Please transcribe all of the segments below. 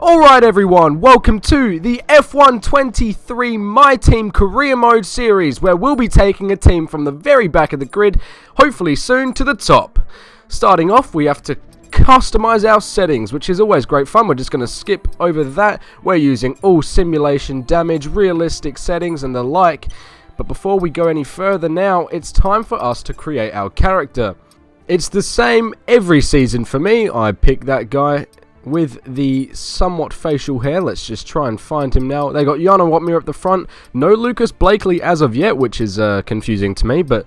Alright everyone, welcome to the F1 23 My Team Career Mode series, where we'll be taking a team from the very back of the grid, hopefully soon to the top. Starting off, we have to customize our settings, which is always great fun. We're just going to skip over that. We're using all simulation damage, realistic settings and the like. But before we go any further now, it's time for us to create our character. It's the same every season for me. I pick that guy with the somewhat facial hair. Let's just try and find him now. They got Yana Watmere up the front. No Lucas Blakely as of yet, which is confusing to me, but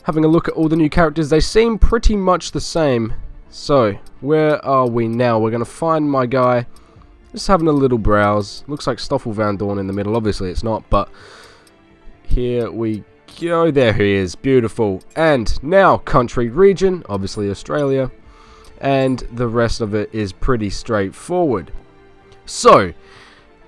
having a look at all the new characters, they seem pretty much the same. So, where are we now? We're going to find my guy. Just having a little browse. Looks like Stoffel Van Dorn in the middle. Obviously it's not, but here we go. There he is. Beautiful. And now, country region. Obviously Australia. And the rest of it is pretty straightforward. So,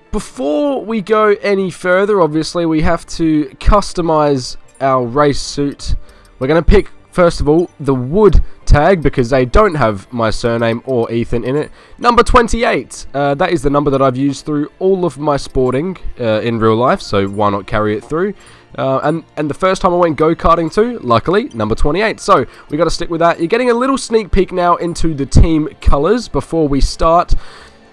before we go any further, obviously we have to customize our race suit. We're going to pick, first of all, the Wood tag, because they don't have my surname or Ethan in it. Number 28. That is the number that I've used through all of my sporting in real life, so why not carry it through? And the first time I went go-karting too, luckily, number 28. So, we got to stick with that. You're getting a little sneak peek now into the team colours before we start.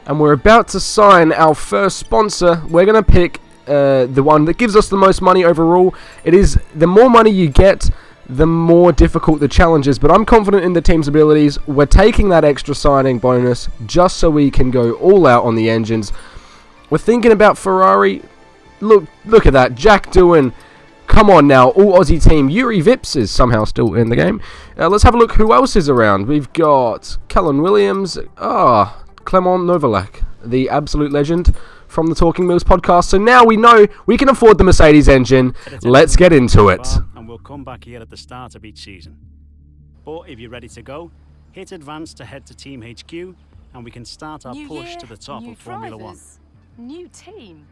And we're about to sign our first sponsor. We're going to pick the one that gives us the most money overall. It is, the more money you get, the more difficult the challenge is. But I'm confident in the team's abilities. We're taking that extra signing bonus just so we can go all out on the engines. We're thinking about Ferrari. Look at that. Jack Doohan. Come on now, all Aussie team. Yuri Vips is somehow still in the game. Let's have a look who else is around. We've got Callum Williams. Clement Novalak, the absolute legend from the Talking Mills podcast. So now we know we can afford the Mercedes engine. Let's get into it. And we'll come back here at the start of each season. But if you're ready to go, hit advance to head to Team HQ and we can start our push to the top of Formula One. New team.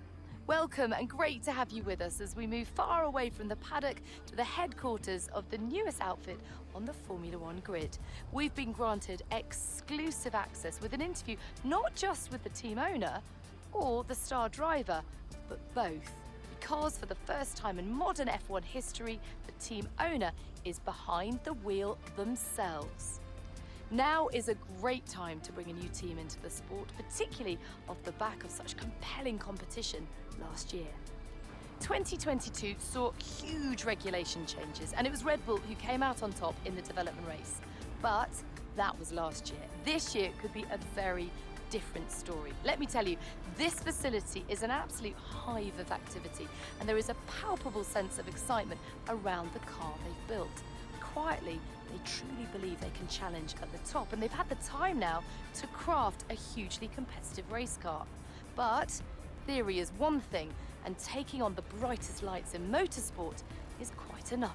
Welcome and great to have you with us as we move far away from the paddock to the headquarters of the newest outfit on the Formula One grid. We've been granted exclusive access with an interview not just with the team owner or the star driver, but both. Because for the first time in modern F1 history, the team owner is behind the wheel themselves. Now is a great time to bring a new team into the sport, particularly off the back of such compelling competition last year. 2022 saw huge regulation changes, and it was Red Bull who came out on top in the development race. But that was last year. This year could be a very different story. Let me tell you, this facility is an absolute hive of activity, and there is a palpable sense of excitement around the car they've built. Quietly, they truly believe they can challenge at the top, and they've had the time now to craft a hugely competitive race car. But theory is one thing, and taking on the brightest lights in motorsport is quite another.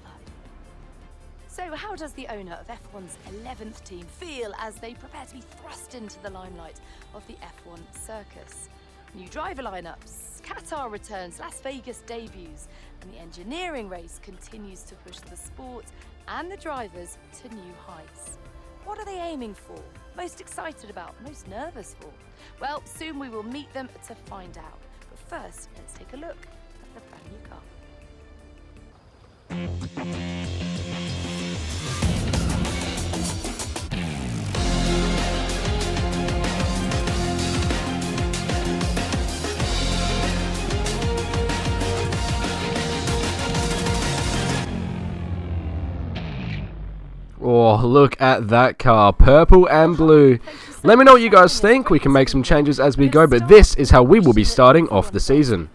So how does the owner of F1's 11th team feel as they prepare to be thrust into the limelight of the F1 circus? New driver lineups, Qatar returns, Las Vegas debuts, and the engineering race continues to push the sport and the drivers to new heights. What are they aiming for? Most excited about? Most nervous for? Well, soon we will meet them to find out. But first, let's take a look at the brand new car. Oh, look at that car, purple and blue. Let me know what you guys think. We can make some changes as we go, but this is how we will be starting off the season.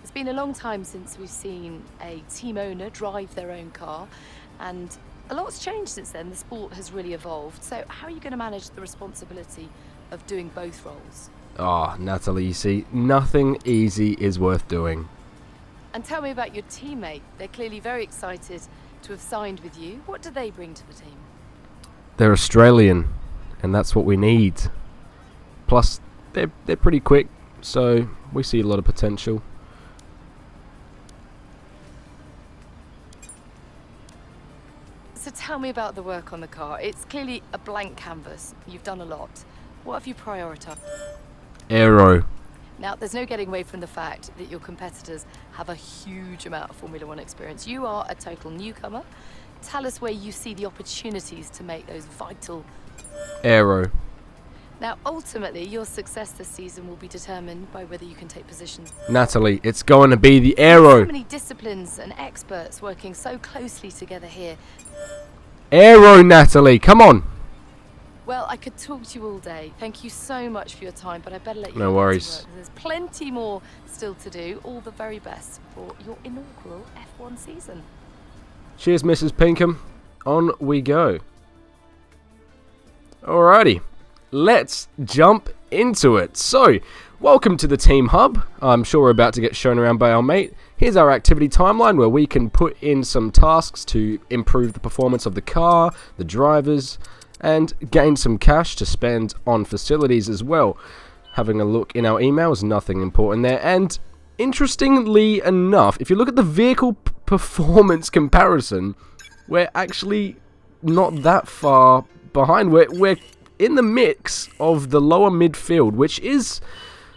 It's been a long time since we've seen a team owner drive their own car, and a lot's changed since then. The sport has really evolved. So how are you going to manage the responsibility of doing both roles? Oh, Natalie, you see, nothing easy is worth doing. And tell me about your teammate. They're clearly very excited to have signed with you. What do they bring to the team? They're Australian, and that's what we need. Plus, they're pretty quick, so we see a lot of potential. So tell me about the work on the car. It's clearly a blank canvas. You've done a lot. What have you prioritised? Aero. Now, there's no getting away from the fact that your competitors have a huge amount of Formula One experience. You are a total newcomer. Tell us where you see the opportunities to make those vital... Aero. Now, ultimately, your success this season will be determined by whether you can take positions. Natalie, it's going to be the aero. So many disciplines and experts working so closely together here. Aero, Natalie, come on. Well, I could talk to you all day. Thank you so much for your time, but I better let you No get back to worries. work. There's plenty more still to do. All the very best for your inaugural F1 season. Cheers, Mrs. Pinkham. On we go. Alrighty, let's jump into it. So, welcome to the Team Hub. I'm sure we're about to get shown around by our mate. Here's our activity timeline where we can put in some tasks to improve the performance of the car, the drivers, and gain some cash to spend on facilities as well. Having a look in our emails, nothing important there. And interestingly enough, if you look at the vehicle performance comparison, we're actually not that far behind. We're in the mix of the lower midfield, which is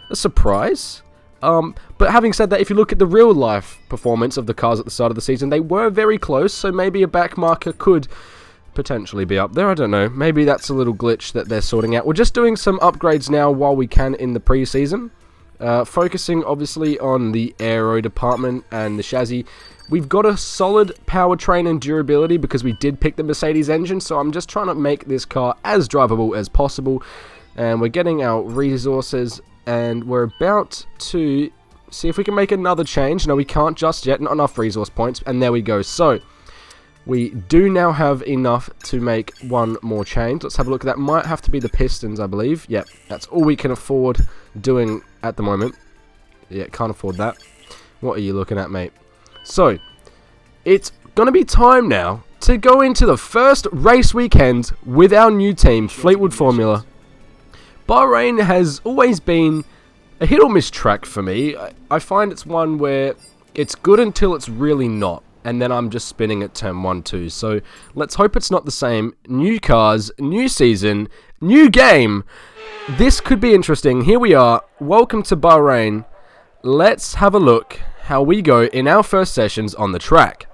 a surprise. But having said that, if you look at the real life performance of the cars at the start of the season, they were very close, so maybe a back marker could potentially be up there. I don't know. Maybe that's a little glitch that they're sorting out. We're just doing some upgrades now while we can in the pre-season. Focusing obviously on the aero department and the chassis. We've got a solid powertrain and durability because we did pick the Mercedes engine, so I'm just trying to make this car as drivable as possible. And we're getting our resources, and we're about to see if we can make another change. No, we can't just yet. Not enough resource points, and there we go. So we do now have enough to make one more change. Let's have a look at that. Might have to be the pistons, I believe. Yep, that's all we can afford doing at the moment. Yeah, can't afford that. What are you looking at, mate? So, it's going to be time now to go into the first race weekend with our new team, Fleetwood Formula. Bahrain has always been a hit or miss track for me. I find it's one where it's good until it's really not. And then I'm just spinning at turn 1, 2. So let's hope it's not the same. New cars, new season, new game. This could be interesting. Here we are. Welcome to Bahrain. Let's have a look how we go in our first sessions on the track.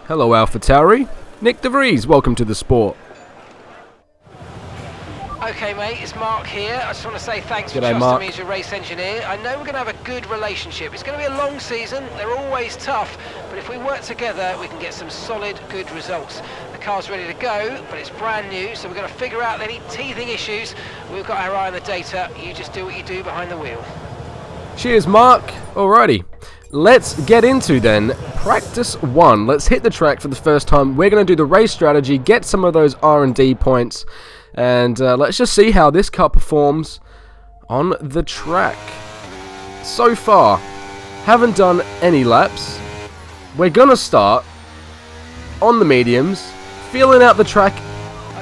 Hello, AlphaTauri. Nick DeVries, welcome to the sport. Okay, mate, it's Mark here. I just want to say thanks for G'day, trusting Mark. me as your race engineer. I know we're going to have a good relationship. It's going to be a long season. They're always tough, but if we work together, we can get some solid, good results. The car's ready to go, but it's brand new, so we're going to figure out any teething issues. We've got our eye on the data. You just do what you do behind the wheel. Cheers, Mark. Alrighty. Let's get into then practice 1. Let's hit the track for the first time. We're going to do the race strategy, get some of those R&D points, and let's just see how this car performs on the track. So far, haven't done any laps. We're going to start on the mediums, feeling out the track.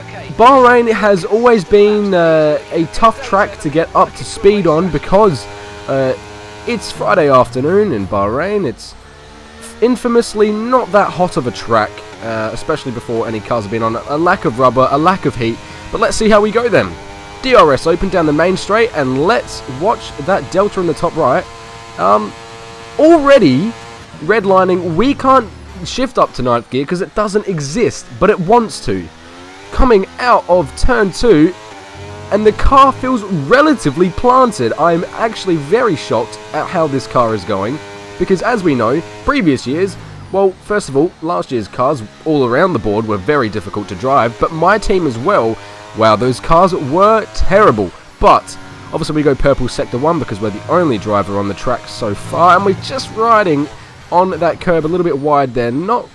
Okay. Bahrain has always been a tough track to get up to speed on because it's Friday afternoon in Bahrain. It's infamously not that hot of a track, especially before any cars have been on. A lack of rubber, a lack of heat. But let's see how we go then. DRS open down the main straight, and let's watch that delta in the top right. Already redlining, we can't shift up to 9th gear because it doesn't exist, but it wants to. Coming out of turn 2, and the car feels relatively planted. I'm actually very shocked at how this car is going, because as we know, previous years, well, first of all, last year's cars all around the board were very difficult to drive, but my team as well, wow, those cars were terrible. But obviously we go purple sector 1 because we're the only driver on the track so far, and we're just riding on that curb a little bit wide there. Not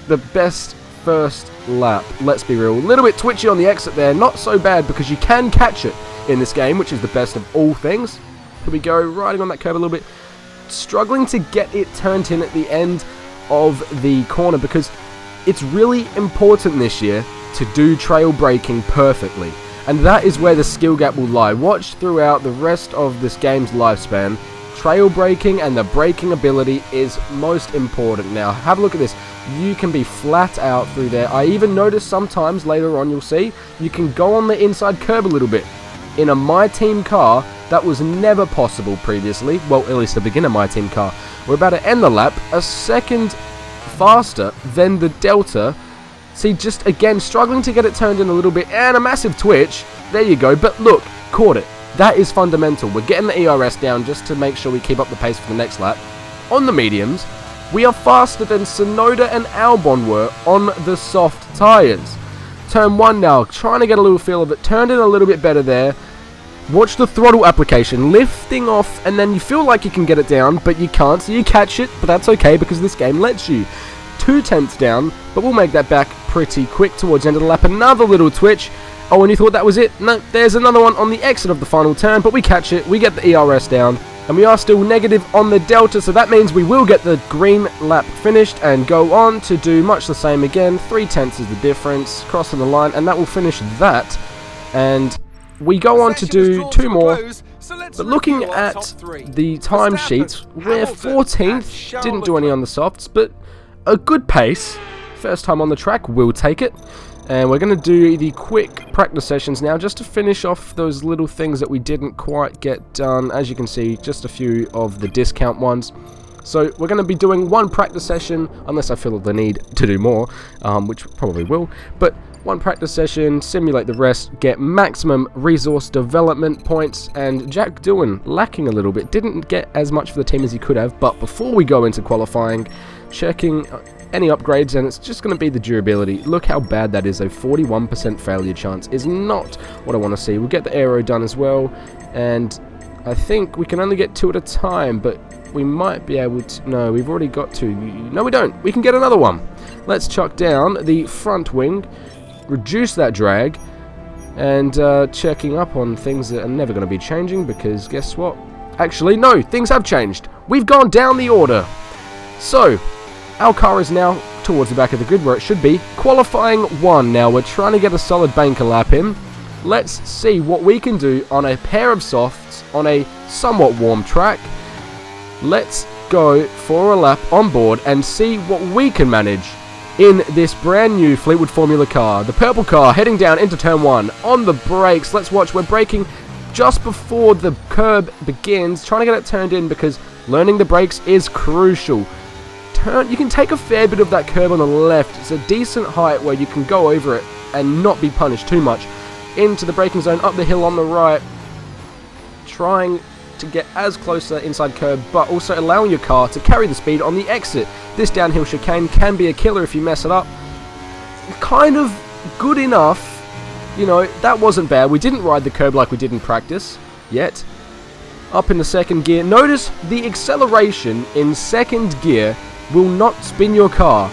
the best first lap, let's be real. A little bit twitchy on the exit there, not so bad because you can catch it in this game, which is the best of all things. Here we go, riding on that curb a little bit, struggling to get it turned in at the end of the corner because it's really important this year to do trail braking perfectly, and that is where the skill gap will lie. Watch throughout the rest of this game's lifespan. Trail braking and the braking ability is most important. Now have a look at this. you can be flat out through there. I even noticed sometimes later on, you'll see, you can go on the inside curb a little bit. In a My Team car, that was never possible previously. Well, at least a beginner My Team car. We're about to end the lap a second faster than the Delta. See, just again, struggling to get it turned in a little bit, and a massive twitch. There you go, but look, caught it. That is fundamental. We're getting the ERS down just to make sure we keep up the pace for the next lap. On the mediums, we are faster than Sonoda and Albon were on the soft tyres. Turn 1 now, trying to get a little feel of it. Turned in a little bit better there. Watch the throttle application, lifting off, and then you feel like you can get it down, but you can't, so you catch it, but that's okay because this game lets you. 2/10 down, but we'll make that back pretty quick towards the end of the lap. Another little twitch. Oh, and you thought that was it? No, there's another one on the exit of the final turn, but we catch it, we get the ERS down. And we are still negative on the Delta, so that means we will get the green lap finished and go on to do much the same again. 3/10 is the difference, crossing the line, and that will finish that. And we go on to do 2 more. But looking at the timesheets, we're 14th, didn't do any on the softs, but a good pace. First time on the track, we'll take it. And we're going to do the quick practice sessions now just to finish off those little things that we didn't quite get done. As you can see, just a few of the discount ones. So we're going to be doing 1 practice session, unless I feel the need to do more, which probably will. But 1 practice session, simulate the rest, get maximum resource development points. And Jack Doohan, lacking a little bit, didn't get as much for the team as he could have. But before we go into qualifying, checking any upgrades, and it's just going to be the durability. Look how bad that is. A 41% failure chance is not what I want to see. We'll get the aero done as well, and I think we can only get 2 at a time, but we might be able to... No, we've already got 2. No, we don't. We can get another one. Let's chuck down the front wing, reduce that drag, and checking up on things that are never going to be changing, because guess what? Actually, no, things have changed. We've gone down the order. So, our car is now towards the back of the grid where it should be. Qualifying 1 now. We're trying to get a solid banker lap in. Let's see what we can do on a pair of softs on a somewhat warm track. Let's go for a lap on board and see what we can manage in this brand new Fleetwood Formula car. The purple car heading down into turn 1. On the brakes, let's watch. We're braking just before the curb begins. Trying to get it turned in because learning the brakes is crucial. You can take a fair bit of that curb on the left. It's a decent height where you can go over it and not be punished too much. Into the braking zone, up the hill on the right. Trying to get as close to that inside curb, but also allowing your car to carry the speed on the exit. This downhill chicane can be a killer if you mess it up. Kind of good enough. You know, that wasn't bad. We didn't ride the curb like we did in practice yet. Up in the second gear. Notice the acceleration in second gear will not spin your car.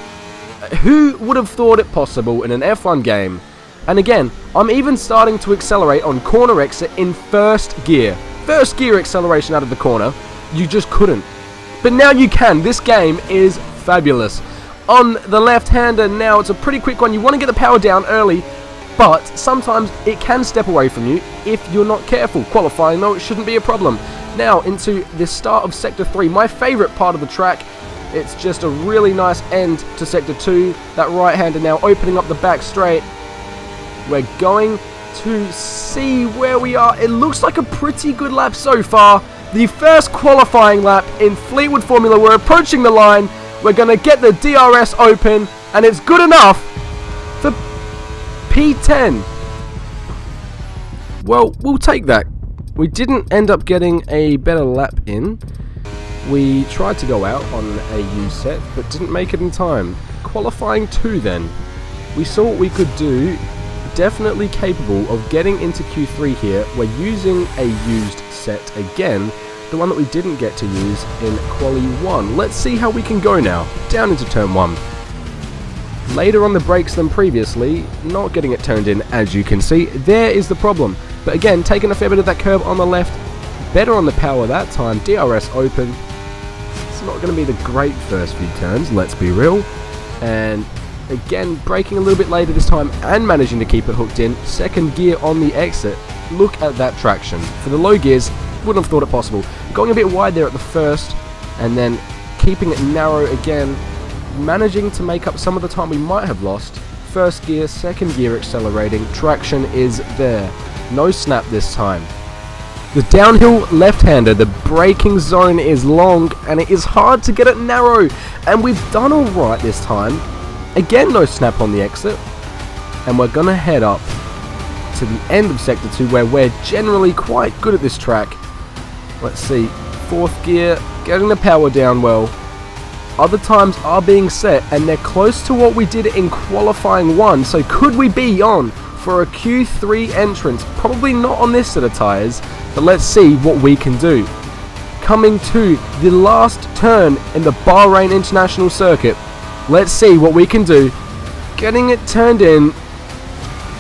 Who would have thought it possible in an F1 game? And again, I'm even starting to accelerate on corner exit in first gear. First gear acceleration out of the corner. You just couldn't. But now you can. This game is fabulous. On the left-hander now, it's a pretty quick one. You want to get the power down early, but sometimes it can step away from you if you're not careful. Qualifying though, it shouldn't be a problem. Now into the start of Sector 3, my favourite part of the track. It's just a really nice end to Sector 2. That right-hander now opening up the back straight. We're going to see where we are. It looks like a pretty good lap so far. The first qualifying lap in Fleetwood Formula. We're approaching the line. We're going to get the DRS open, and it's good enough for P10. Well, we'll take that. We didn't end up getting a better lap in. We tried to go out on a U set, but didn't make it in time. Qualifying 2 then. We saw what we could do. Definitely capable of getting into Q3 here. We're using a used set again. The one that we didn't get to use in Quali 1. Let's see how we can go now. Down into turn 1. Later on the brakes than previously. Not getting it turned in, as you can see. There is the problem. But again, taking a fair bit of that curb on the left. Better on the power that time. DRS open. It's not going to be the great first few turns, let's be real. And again, braking a little bit later this time and managing to keep it hooked in. Second gear on the exit. Look at that traction. For the low gears, wouldn't have thought it possible. Going a bit wide there at the first, and then keeping it narrow again. managing to make up some of the time we might have lost. First gear, second gear accelerating, traction is there. No snap this time. The downhill left-hander, the braking zone is long and it is hard to get it narrow, and we've done alright this time. Again, no snap on the exit, and we're gonna head up to the end of Sector 2 where we're generally quite good at this track. Let's see, fourth gear, getting the power down well. Other times are being set and they're close to what we did in qualifying 1, so could we be on for a Q3 entrance? Probably not on this set of tyres, but let's see what we can do. Coming to the last turn in the Bahrain International Circuit, let's see what we can do. Getting it turned in,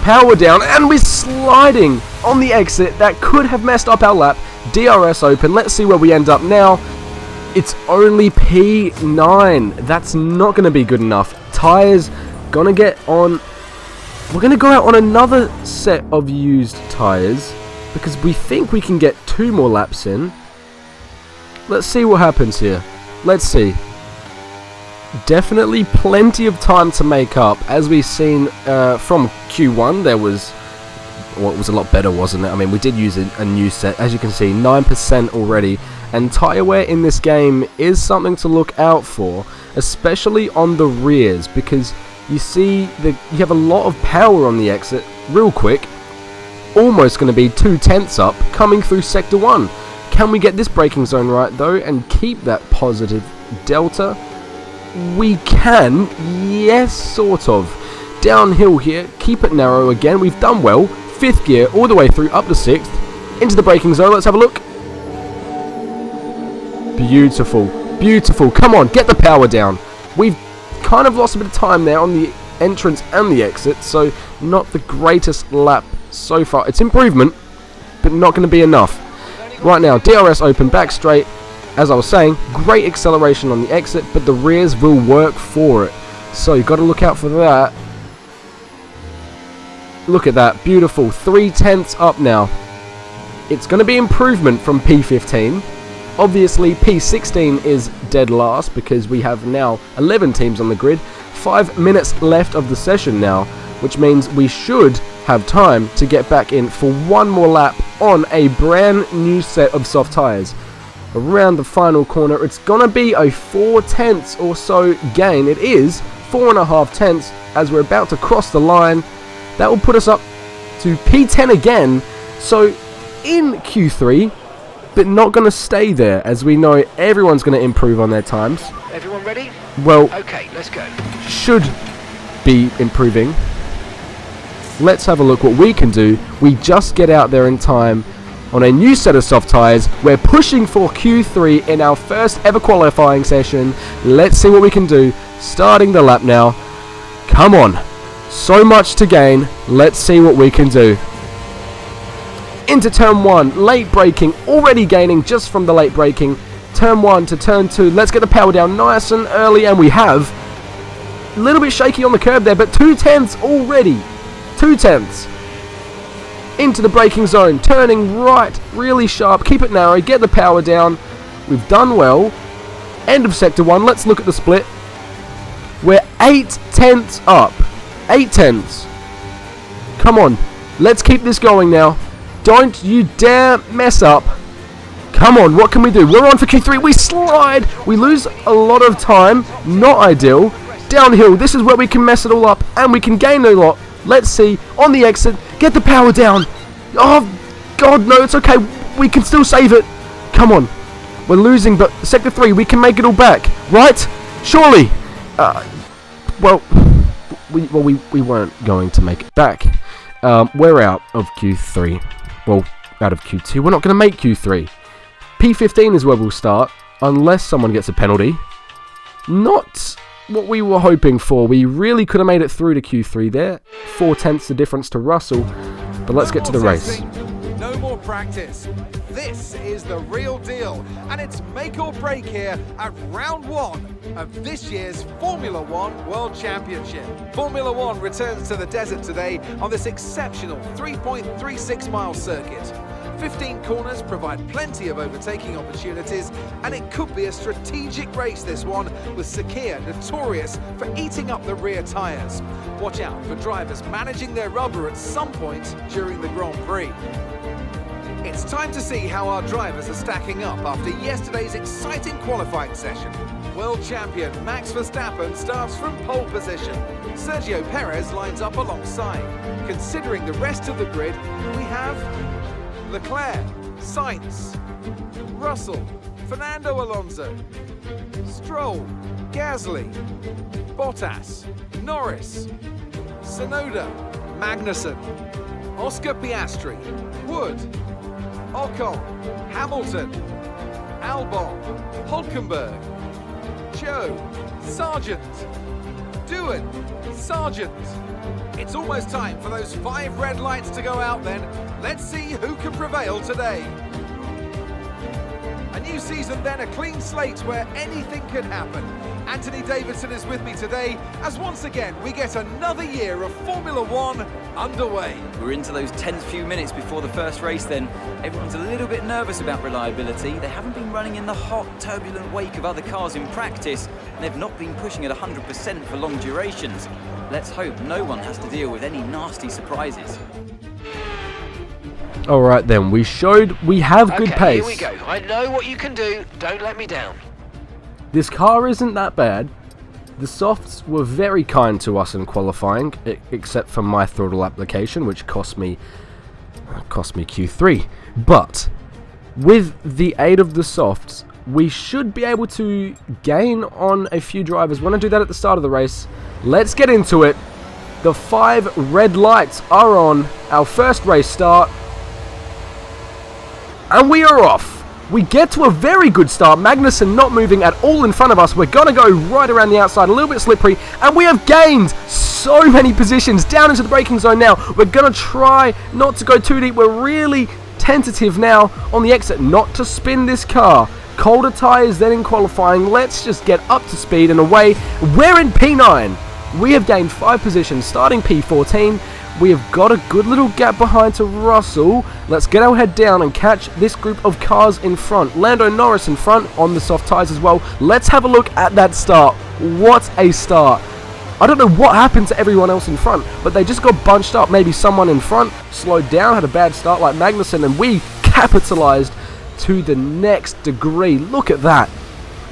power down, and we're sliding on the exit. That could have messed up our lap. DRS open, let's see where we end up now. It's only P9. That's not going to be good enough. Tyres gonna get on. We're going to go out on another set of used tyres because we think we can get 2 more laps in. Let's see what happens here. Let's see. Definitely plenty of time to make up. As we've seen from Q1, there was... well, it was a lot better, wasn't it? I mean, we did use a new set. As you can see, 9% already. And tyre wear in this game is something to look out for, especially on the rears, because you see that you have a lot of power on the exit real quick. Almost going to be 2/10 up coming through Sector 1. Can we get this braking zone right though and keep that positive delta? We can, yes, sort of. Downhill here, keep it narrow again. We've done well. 5th gear all the way through up to 6th into the braking zone. Let's have a look. Beautiful, beautiful. Come on, get the power down. We've kind of lost a bit of time there on the entrance and the exit, so not the greatest lap so far. It's improvement, but not going to be enough. Right now, DRS open, back straight. As I was saying, great acceleration on the exit, but the rears will work for it. So you've got to look out for that. Look at that, beautiful. 3/10 up now. It's going to be improvement from P15. Obviously, P16 is dead last because we have now 11 teams on the grid. 5 minutes left of the session now, which means we should have time to get back in for one more lap on a brand new set of soft tyres. Around the final corner, it's going to be a 4/10 or so gain. It is 4.5 as we're about to cross the line. That will put us up to P10 again. So in Q3, but not going to stay there, as we know everyone's going to improve on their times. Everyone ready? Well, okay, let's go. Should be improving. Let's have a look what we can do. We just get out there in time on a new set of soft tyres. We're pushing for Q3 in our first ever qualifying session. Let's see what we can do. Starting the lap now. Come on. So much to gain. Let's see what we can do. Into turn 1, late braking, already gaining just from the late braking. Turn 1 to turn 2, let's get the power down nice and early, and we have. A little bit shaky on the curb there, but 2/10 already. 2/10. Into the braking zone, turning right, really sharp, keep it narrow, get the power down. We've done well. End of Sector 1, let's look at the split. We're 8/10 up. 8/10. Come on, let's keep this going now. Don't you dare mess up. Come on, what can we do? We're on for Q3. We slide. We lose a lot of time. Not ideal. Downhill. This is where we can mess it all up. And we can gain a lot. Let's see. On the exit. Get the power down. Oh, God, no. It's okay. We can still save it. Come on. We're losing, but Sector 3, we can make it all back. Right? Surely. Well, we weren't going to make it back. We're out of Q3. Well, out of Q2. We're not going to make Q3. P15 is where we'll start, unless someone gets a penalty. Not what we were hoping for. We really could have made it through to Q3 there. 4/10 the difference to Russell. But let's get to the race. No more practice. This is the real deal, and it's make or break here at round 1 of this year's Formula 1 World Championship. Formula 1 returns to the desert today on this exceptional 3.36 mile circuit. 15 corners provide plenty of overtaking opportunities, and it could be a strategic race, this one, with Sakhir notorious for eating up the rear tyres. Watch out for drivers managing their rubber at some point during the Grand Prix. It's time to see how our drivers are stacking up after yesterday's exciting qualifying session. World champion Max Verstappen starts from pole position. Sergio Perez lines up alongside. Considering the rest of the grid, we have Leclerc, Sainz, Russell, Fernando Alonso, Stroll, Gasly, Bottas, Norris, Tsunoda, Magnussen, Oscar Piastri, Wood, Ocon, Hamilton, Albon, Hulkenberg, Joe, Sargent, Doohan, Sargent. It's almost time for those 5 red lights to go out then. Let's see who can prevail today. A new season then, a clean slate where anything can happen. Anthony Davidson is with me today as once again we get another year of Formula One underway. We're into those tense few minutes before the first race then. Everyone's a little bit nervous about reliability. They haven't been running in the hot, turbulent wake of other cars in practice, and they've not been pushing at 100% for long durations. Let's hope no one has to deal with any nasty surprises. Alright then, we have good pace. Here we go. I know what you can do. Don't let me down. This car isn't that bad. The softs were very kind to us in qualifying, except for my throttle application, which cost me Q3. But with the aid of the softs, we should be able to gain on a few drivers. Want to do that at the start of the race? Let's get into it. The 5 red lights are on. Our first race start. And we are off. We get to a very good start. Magnussen not moving at all in front of us. We're going to go right around the outside, a little bit slippery. And we have gained so many positions down into the braking zone now. We're going to try not to go too deep. We're really tentative now on the exit not to spin this car. Colder tyres then in qualifying. Let's just get up to speed and away. We're in P9. We have gained 5 positions starting P14. We have got a good little gap behind to Russell. Let's get our head down and catch this group of cars in front. Lando Norris in front on the soft tyres as well. Let's have a look at that start. What a start. I don't know what happened to everyone else in front, but they just got bunched up. Maybe someone in front slowed down, had a bad start like Magnussen, and we capitalised to the next degree. Look at that.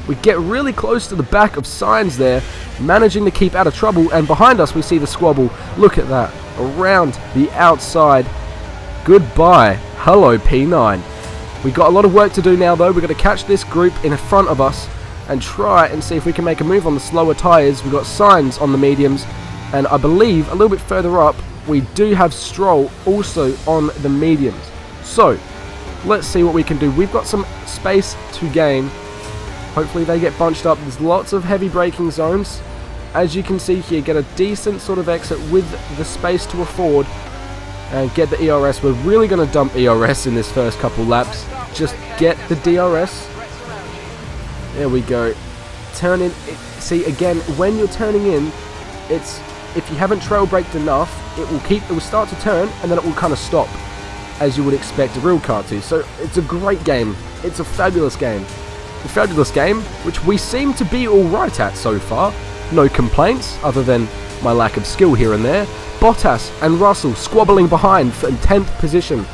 We get really close to the back of Sainz there, managing to keep out of trouble, and behind us we see the squabble. Look at that. Around the outside. Goodbye. Hello, P9. We've got a lot of work to do now, though. We're going to catch this group in front of us and try and see if we can make a move on the slower tyres. We've got Sainz on the mediums, and I believe a little bit further up we do have Stroll also on the mediums. So, let's see what we can do. We've got some space to gain. Hopefully they get bunched up. There's lots of heavy braking zones. As you can see here, get a decent sort of exit with the space to afford and get the ERS. We're really going to dump ERS in this first couple laps. Just get the DRS. There we go. Turn in. See, again, when you're turning in, it's if you haven't trail braked enough, it will start to turn and then it will kind of stop, as you would expect a real car to. So it's a great game. It's a fabulous game. A fabulous game, which we seem to be alright at so far. No complaints, other than my lack of skill here and there. Bottas and Russell squabbling behind for 10th position.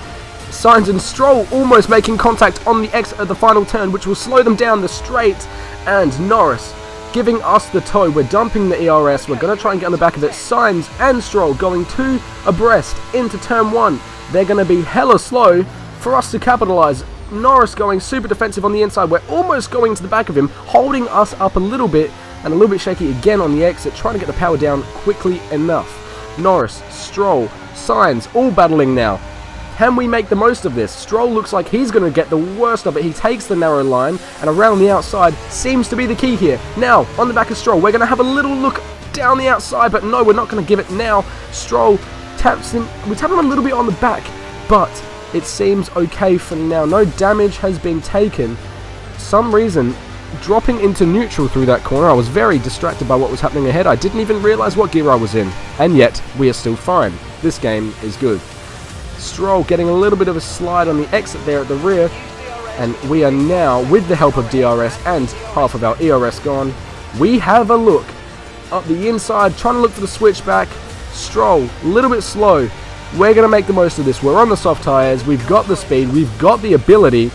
Sainz and Stroll almost making contact on the exit of the final turn, which will slow them down the straight. And Norris giving us the tow. We're dumping the ERS. We're going to try and get on the back of it. Sainz and Stroll going 2 abreast into turn 1. They're going to be hella slow for us to capitalise. Norris going super defensive on the inside. We're almost going to the back of him, holding us up a little bit, and a little bit shaky again on the exit, trying to get the power down quickly enough. Norris, Stroll, Sainz all battling now. Can we make the most of this? Stroll looks like he's going to get the worst of it. He takes the narrow line, and around the outside seems to be the key here. Now, on the back of Stroll, we're going to have a little look down the outside, but no, we're not going to give it now. Stroll taps him. We tap him a little bit on the back, but it seems okay for now. No damage has been taken. For some reason, dropping into neutral through that corner, I was very distracted by what was happening ahead. I didn't even realise what gear I was in. And yet, we are still fine. This game is good. Stroll getting a little bit of a slide on the exit there at the rear. And we are now, with the help of DRS and half of our ERS gone, we have a look up the inside, trying to look for the switchback. Stroll, a little bit slow. We're going to make the most of this. We're on the soft tyres. We've got the speed. We've got the ability.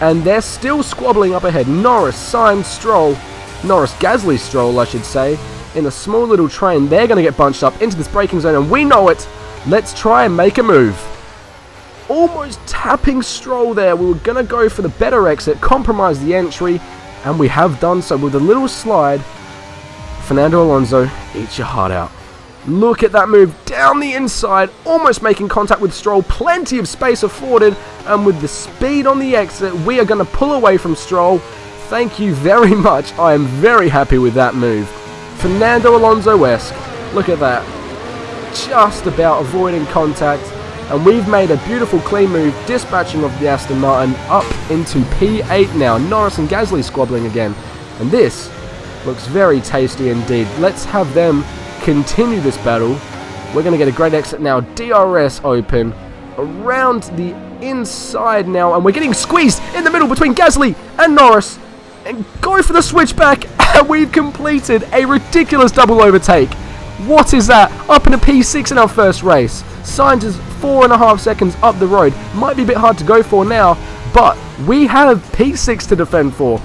And they're still squabbling up ahead. Norris, Sainz, Stroll. Norris, Gasly, Stroll, I should say. In a small little train. They're going to get bunched up into this braking zone. And we know it. Let's try and make a move. Almost tapping Stroll there. We were going to go for the better exit. Compromise the entry. And we have done so with a little slide. Fernando Alonso, eat your heart out. Look at that move down the inside, almost making contact with Stroll. Plenty of space afforded, and with the speed on the exit, we are going to pull away from Stroll. Thank you very much. I am very happy with that move. Fernando Alonso-esque. Look at that. Just about avoiding contact, and we've made a beautiful clean move, dispatching of the Aston Martin up into P8 now. Norris and Gasly squabbling again, and this looks very tasty indeed. Let's have them continue this battle. We're going to get a great exit now. DRS open around the inside now, and we're getting squeezed in the middle between Gasly and Norris, and go for the switchback, and we've completed a ridiculous double overtake. What is that? Up in a P6 in our first race. Sainz is 4.5 seconds up the road. Might be a bit hard to go for now, but we have P6 to defend for.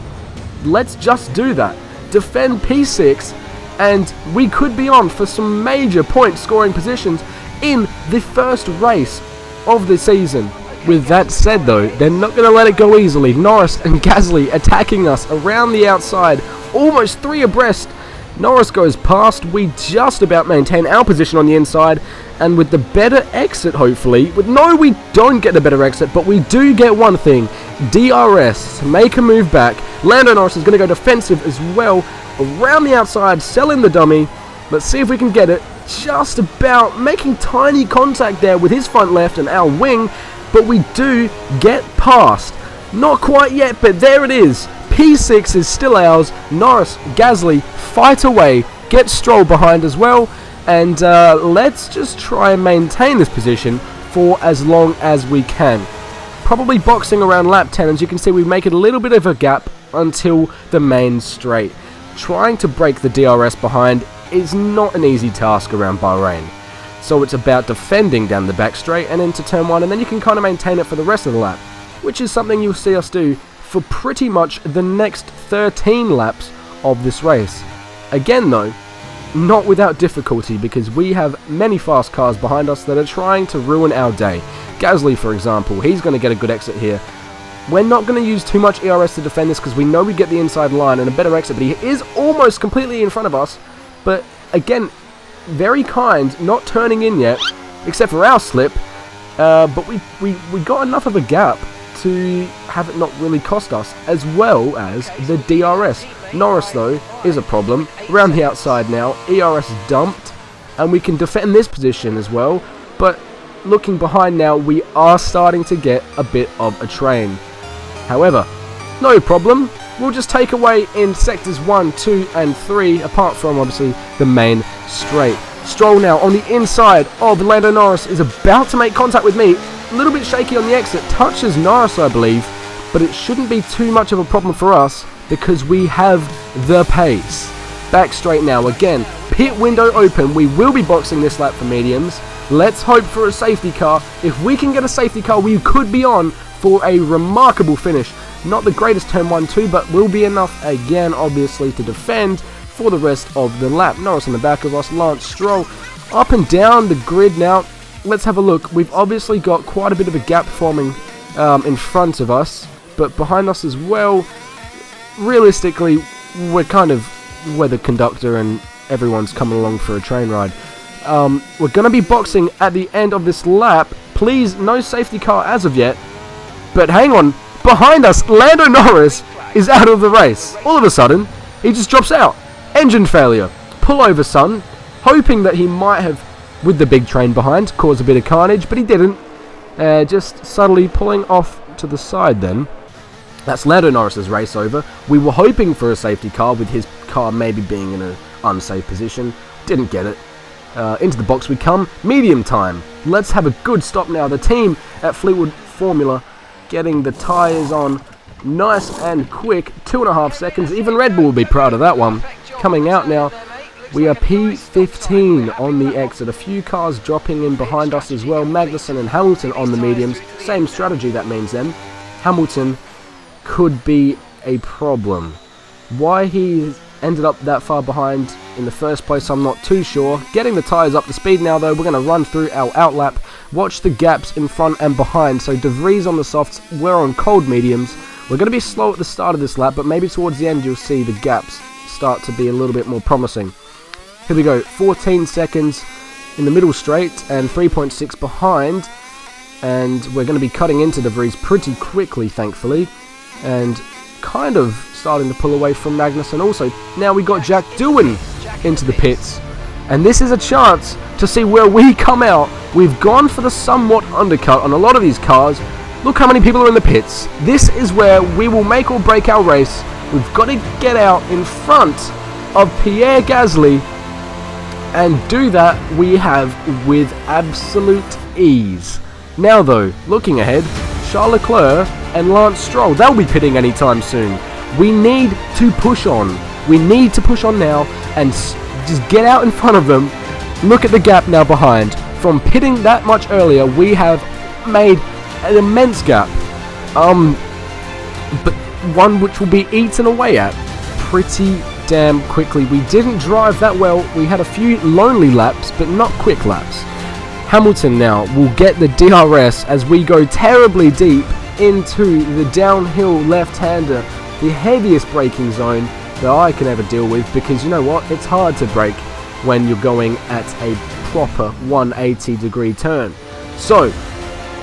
Let's just do that. Defend P6, and we could be on for some major point scoring positions in the first race of the season. With that said though, they're not going to let it go easily. Norris and Gasly attacking us around the outside, almost 3 abreast. Norris goes past. We just about maintain our position on the inside, and with the better exit hopefully, no, we don't get the better exit, but we do get one thing, DRS to make a move back. Lando Norris is going to go defensive as well, around the outside, selling the dummy. Let's see if we can get it. Just about making tiny contact there with his front left and our wing, but we do get past. Not quite yet, but there it is. P6 is still ours. Norris, Gasly, fight away. Get Stroll behind as well. And let's just try and maintain this position for as long as we can. Probably boxing around lap 10. As you can see, we make it a little bit of a gap until the main straight. Trying to break the DRS behind is not an easy task around Bahrain. So it's about defending down the back straight and into turn 1, and then you can kind of maintain it for the rest of the lap, which is something you'll see us do for pretty much the next 13 laps of this race. Again though, not without difficulty, because we have many fast cars behind us that are trying to ruin our day. Gasly, for example, he's going to get a good exit here. We're not going to use too much ERS to defend this because we know we get the inside line and a better exit, but he is almost completely in front of us. But again, very kind, not turning in yet, except for our slip. But we got enough of a gap to have it not really cost us, as well as the DRS. Norris, though, is a problem. Around the outside now, ERS dumped, and we can defend this position as well. But looking behind now, we are starting to get a bit of a train. However, no problem. We'll just take away in sectors 1, 2, and 3, apart from, obviously, the main straight. Stroll now on the inside of Lando Norris is about to make contact with me. A little bit shaky on the exit, touches Norris, I believe, but it shouldn't be too much of a problem for us because we have the pace. Back straight now, again, pit window open. We will be boxing this lap for mediums. Let's hope for a safety car. If we can get a safety car, we could be on for a remarkable finish. Not the greatest turn 1-2, but will be enough again, obviously, to defend for the rest of the lap. Norris on the back of us, Lance Stroll up and down the grid now. Let's have a look. We've obviously got quite a bit of a gap forming in front of us, but behind us as well. Realistically, we're kind of where the conductor and everyone's coming along for a train ride. We're going to be boxing at the end of this lap. Please, no safety car as of yet. But hang on, behind us, Lando Norris is out of the race. All of a sudden, he just drops out. Engine failure. Pull over, son. Hoping that he might have, with the big train behind, cause a bit of carnage, but he didn't. Just subtly pulling off to the side then. That's Lando Norris's race over. We were hoping for a safety car, with his car maybe being in an unsafe position. Didn't get it. Into the box we come. Medium time. Let's have a good stop now. The team at Fleetwood Formula getting the tyres on nice and quick. 2.5 seconds. Even Red Bull will be proud of that one. Coming out now. We are P15 on the exit. A few cars dropping in behind us as well. Magnussen and Hamilton on the mediums. Same strategy, that means then. Hamilton could be a problem. Why he ended up that far behind in the first place, I'm not too sure. Getting the tyres up to speed now though. We're going to run through our outlap. Watch the gaps in front and behind. So De Vries on the softs, we're on cold mediums. We're going to be slow at the start of this lap, but maybe towards the end you'll see the gaps start to be a little bit more promising. Here we go, 14 seconds in the middle straight and 3.6 behind. And we're going to be cutting into De Vries pretty quickly, thankfully. And kind of starting to pull away from Magnussen also. Now we got Jack Doohan into the pits. And this is a chance to see where we come out. We've gone for the somewhat undercut on a lot of these cars. Look how many people are in the pits. This is where we will make or break our race. We've got to get out in front of Pierre Gasly. And do that we have with absolute ease. Now though, looking ahead, Charles Leclerc and Lance Stroll, they'll be pitting anytime soon. We need to push on. We need to push on now and just get out in front of them. Look at the gap now behind. From pitting that much earlier, we have made an immense gap. But one which will be eaten away at pretty damn quickly. We didn't drive that well. We had a few lonely laps, but not quick laps. Hamilton now will get the DRS as we go terribly deep into the downhill left-hander, the heaviest braking zone that I can ever deal with, because you know what? It's hard to brake when you're going at a proper 180 degree turn. So,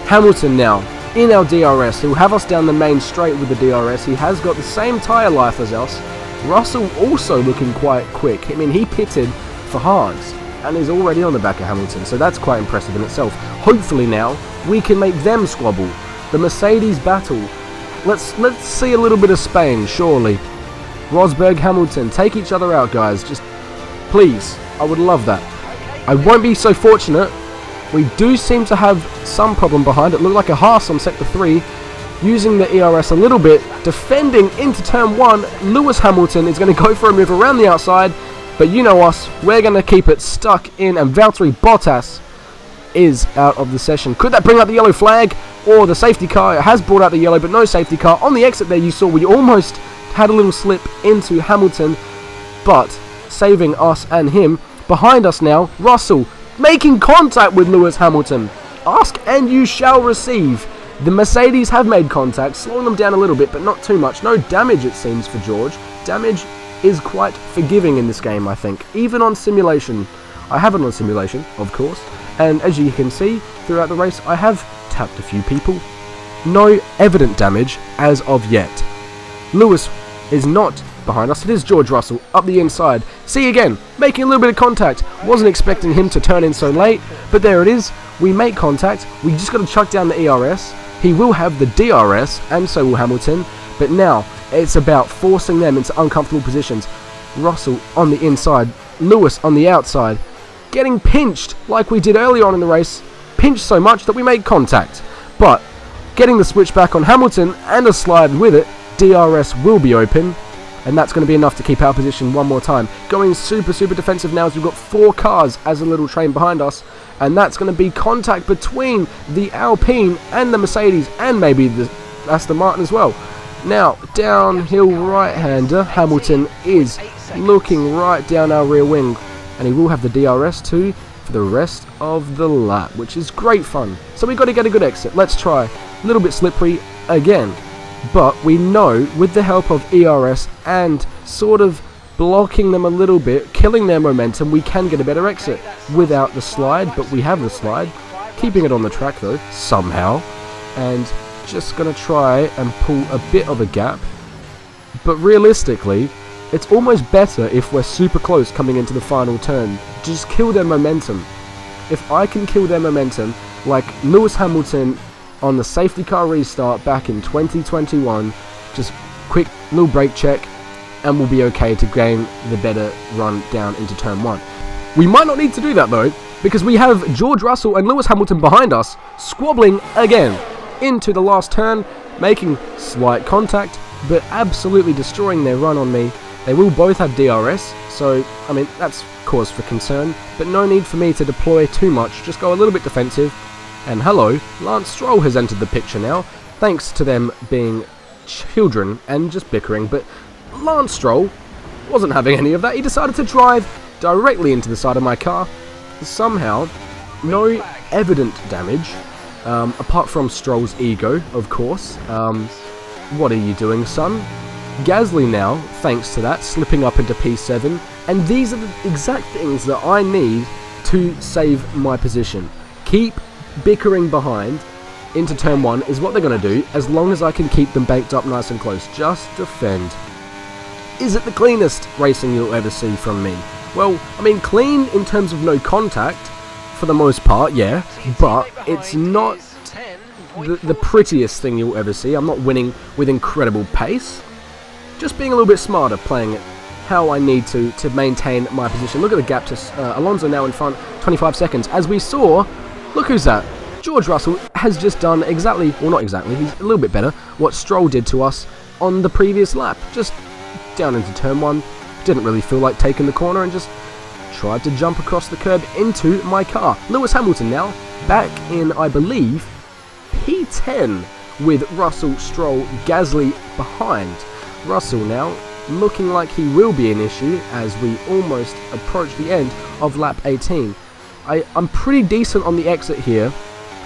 Hamilton now in our DRS. He'll have us down the main straight with the DRS. He has got the same tyre life as us. Russell also looking quite quick. I mean, he pitted for Haas and is already on the back of Hamilton, so that's quite impressive in itself. Hopefully now we can make them squabble. The Mercedes battle. Let's see a little bit of Spain, surely. Rosberg, Hamilton, take each other out, guys. Just please, I would love that. I won't be so fortunate. We do seem to have some problem behind it. Looked like a Haas on sector 3. Using the ERS a little bit, defending into turn 1. Lewis Hamilton is going to go for a move around the outside, but you know us, we're going to keep it stuck in, and Valtteri Bottas is out of the session. Could that bring out the yellow flag, or the safety car? It has brought out the yellow, but no safety car. On the exit there you saw we almost had a little slip into Hamilton, but saving us and him. Behind us now, Russell making contact with Lewis Hamilton. Ask and you shall receive. The Mercedes have made contact, slowing them down a little bit, but not too much. No damage, it seems, for George. Damage is quite forgiving in this game, I think. Even on simulation. I have it on simulation, of course. And as you can see, throughout the race, I have tapped a few people. No evident damage as of yet. Lewis is not behind us. It is George Russell up the inside. See again, making a little bit of contact. Wasn't expecting him to turn in so late, but there it is. We make contact. We just got to chuck down the ERS. He will have the DRS, and so will Hamilton. But now, it's about forcing them into uncomfortable positions. Russell on the inside, Lewis on the outside. Getting pinched like we did earlier on in the race. Pinched so much that we made contact. But, getting the switch back on Hamilton and a slide with it, DRS will be open. And that's going to be enough to keep our position one more time. Going super defensive now as we've got 4 cars as a little train behind us. And that's going to be contact between the Alpine and the Mercedes and maybe the Aston Martin as well. Now, downhill right-hander, Hamilton is looking right down our rear wing. And he will have the DRS too for the rest of the lap, which is great fun. So we've got to get a good exit. Let's try. A little bit slippery again. But we know with the help of ERS and sort of blocking them a little bit, killing their momentum, we can get a better exit without the slide, but we have the slide. Keeping it on the track though, somehow. And just going to try and pull a bit of a gap. But realistically, it's almost better if we're super close coming into the final turn. Just kill their momentum. If I can kill their momentum, like Lewis Hamilton on the safety car restart back in 2021, just quick little brake check and we'll be okay to gain the better run down into turn 1. We might not need to do that though, because we have George Russell and Lewis Hamilton behind us, squabbling again into the last turn, making slight contact, but absolutely destroying their run on me. They will both have DRS, so, I mean, that's cause for concern, but no need for me to deploy too much, just go a little bit defensive. And hello, Lance Stroll has entered the picture now, thanks to them being children and just bickering, but Lance Stroll wasn't having any of that. He decided to drive directly into the side of my car. Somehow, no evident damage, apart from Stroll's ego, of course. What are you doing, son? Gasly now, thanks to that, slipping up into P7, and these are the exact things that I need to save my position. Keep bickering behind into turn 1 is what they're going to do, as long as I can keep them banked up nice and close. Just defend. Is it the cleanest racing you'll ever see from me? Well, I mean, clean in terms of no contact, for the most part, yeah, but it's not the prettiest thing you'll ever see. I'm not winning with incredible pace. Just being a little bit smarter, playing it how I need to maintain my position. Look at the gap to Alonso now in front, 25 seconds. As we saw, look who's that. George Russell has just done exactly, well not exactly, he's a little bit better, what Stroll did to us on the previous lap. Just down into turn 1, didn't really feel like taking the corner and just tried to jump across the curb into my car. Lewis Hamilton now back in, I believe, P10 with Russell, Stroll, Gasly behind. Russell now looking like he will be an issue as we almost approach the end of lap 18. I'm pretty decent on the exit here.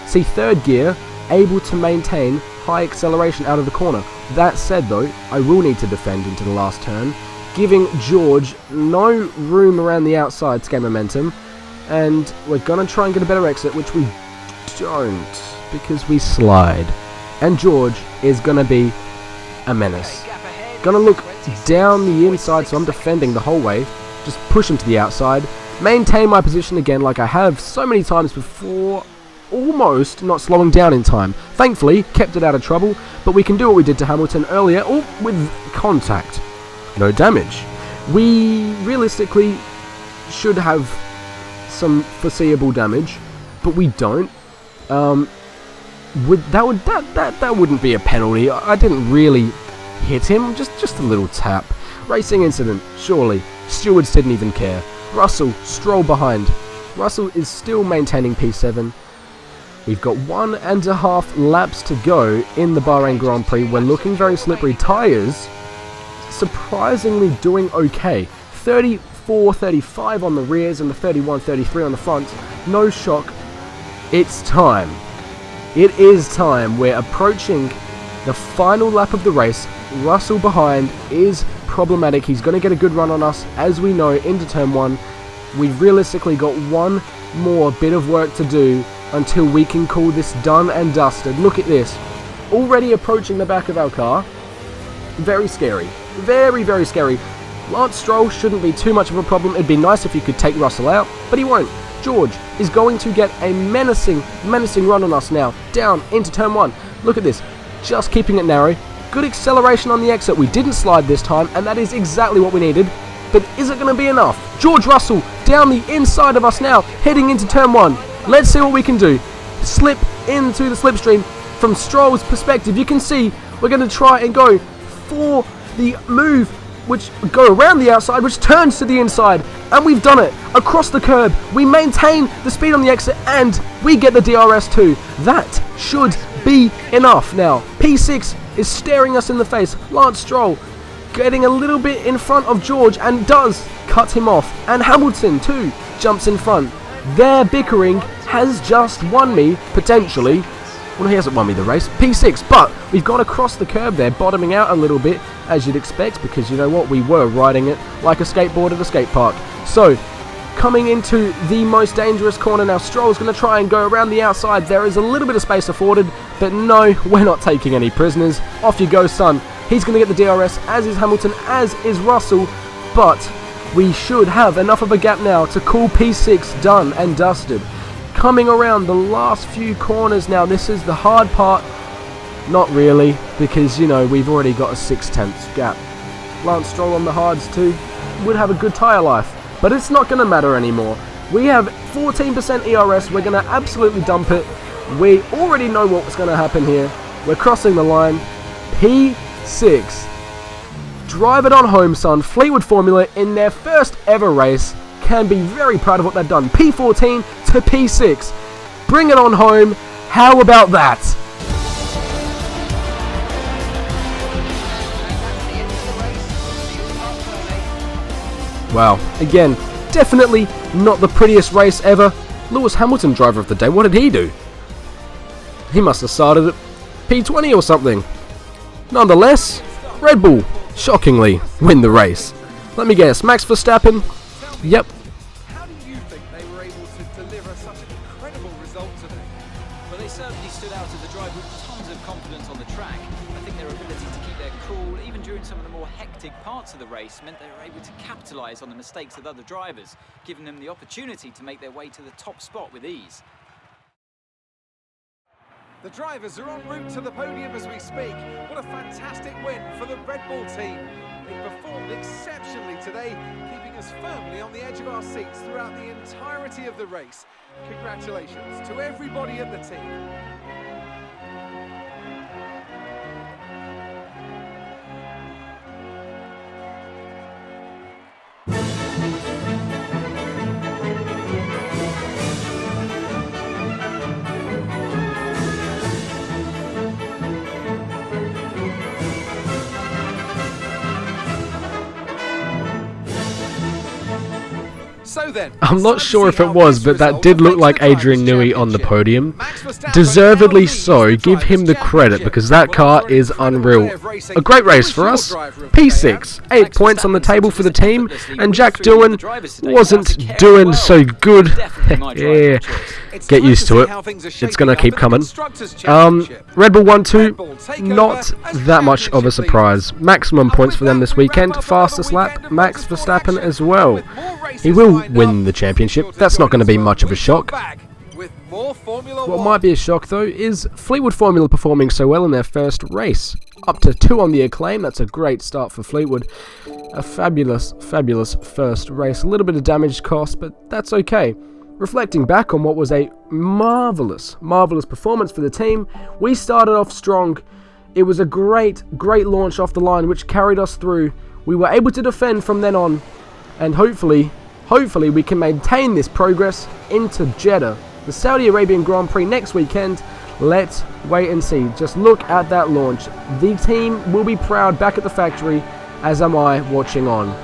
See, third gear, able to maintain high acceleration out of the corner. That said though, I will need to defend into the last turn, giving George no room around the outside to gain momentum, and we're going to try and get a better exit, which we don't, because we slide. And George is going to be a menace. Going to look down the inside, so I'm defending the whole way, just push him to the outside, maintain my position again like I have so many times before, almost not slowing down in time. Thankfully, kept it out of trouble, but we can do what we did to Hamilton earlier, with contact. No damage. We realistically should have some foreseeable damage, but we don't. That wouldn't be a penalty. I didn't really hit him, just a little tap. Racing incident, surely. Stewards didn't even care. Russell, Stroll behind. Russell is still maintaining P7. We've got 1.5 laps to go in the Bahrain Grand Prix. We're looking very slippery. Tyres surprisingly doing okay. 34-35 on the rears and the 31-33 on the front. No shock. It's time. It is time. We're approaching the final lap of the race. Russell behind is problematic. He's going to get a good run on us, as we know, into turn 1. We've realistically got one more bit of work to do until we can call this done and dusted. Look at this. Already approaching the back of our car. Very scary. Very, very scary. Lance Stroll shouldn't be too much of a problem. It'd be nice if he could take Russell out, but he won't. George is going to get a menacing run on us now. Down into turn 1. Look at this. Just keeping it narrow. Good acceleration on the exit. We didn't slide this time, and that is exactly what we needed. But is it going to be enough? George Russell down the inside of us now, heading into turn 1. Let's see what we can do. Slip into the slipstream. From Stroll's perspective, you can see we're going to try and go for the move, which go around the outside, which turns to the inside. And we've done it. Across the curb. We maintain the speed on the exit, and we get the DRS too. That should be enough now. P6 is staring us in the face. Lance Stroll getting a little bit in front of George and does cut him off. And Hamilton too jumps in front. Their bickering has just won me, potentially. Well, he hasn't won me the race. P6, but we've gone across the curb there, bottoming out a little bit, as you'd expect, because you know what? We were riding it like a skateboard at a skate park. So, coming into the most dangerous corner now, Stroll's going to try and go around the outside. There is a little bit of space afforded, but no, we're not taking any prisoners. Off you go, son. He's going to get the DRS, as is Hamilton, as is Russell, but we should have enough of a gap now to call P6 done and dusted. Coming around the last few corners now, this is the hard part. Not really, because, you know, we've already got a 6/10 gap. Lance Stroll on the hards too would have a good tyre life, but it's not going to matter anymore. We have 14% ERS, we're going to absolutely dump it. We already know what's going to happen here. We're crossing the line. P6. Drive it on home, son. Fleetwood Formula in their first ever race can be very proud of what they've done. P14 to P6. Bring it on home. How about that? Wow, again, definitely not the prettiest race ever. Lewis Hamilton, driver of the day, what did he do? He must have started at P20 or something. Nonetheless, Red Bull, shockingly, win the race. Let me guess, Max Verstappen? Yep. How do you think they were able to deliver such an incredible result today? Well, they certainly stood out as a drive with tons of confidence on the track. I think their ability to keep their cool, even during some of the more hectic parts of the race, meant they were able to capitalise on the mistakes of other drivers, giving them the opportunity to make their way to the top spot with ease. The drivers are en route to the podium as we speak. What a fantastic win for the Red Bull team. They performed exceptionally today, keeping us firmly on the edge of our seats throughout the entirety of the race. Congratulations to everybody in the team. So then, I'm not sure if it was, but that did look like Adrian Newey on the podium. Deservedly so, give him the credit because that car is unreal. A great race for us. P6, 8 points on the table for the team, and Jack Doohan wasn't doing so good. Yeah, get used to it. It's going to keep coming. Red Bull 1-2, not that much of a surprise. Maximum points for them this weekend. Fastest lap, Max Verstappen as well. He will win the championship. That's not going to be much of a shock. What might be a shock though is Fleetwood Formula performing so well in their first race. Up to 2 on the acclaim, that's a great start for Fleetwood. A fabulous first race. A little bit of damage cost, but that's okay. Reflecting back on what was a marvellous performance for the team, we started off strong. It was a great launch off the line which carried us through. We were able to defend from then on, and hopefully we can maintain this progress into Jeddah, the Saudi Arabian Grand Prix next weekend. Let's wait and see. Just look at that launch. The team will be proud back at the factory, as am I watching on.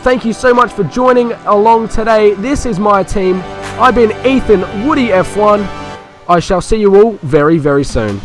Thank you so much for joining along today. This is my team. I've been Ethan Woody F1. I shall see you all very, very soon.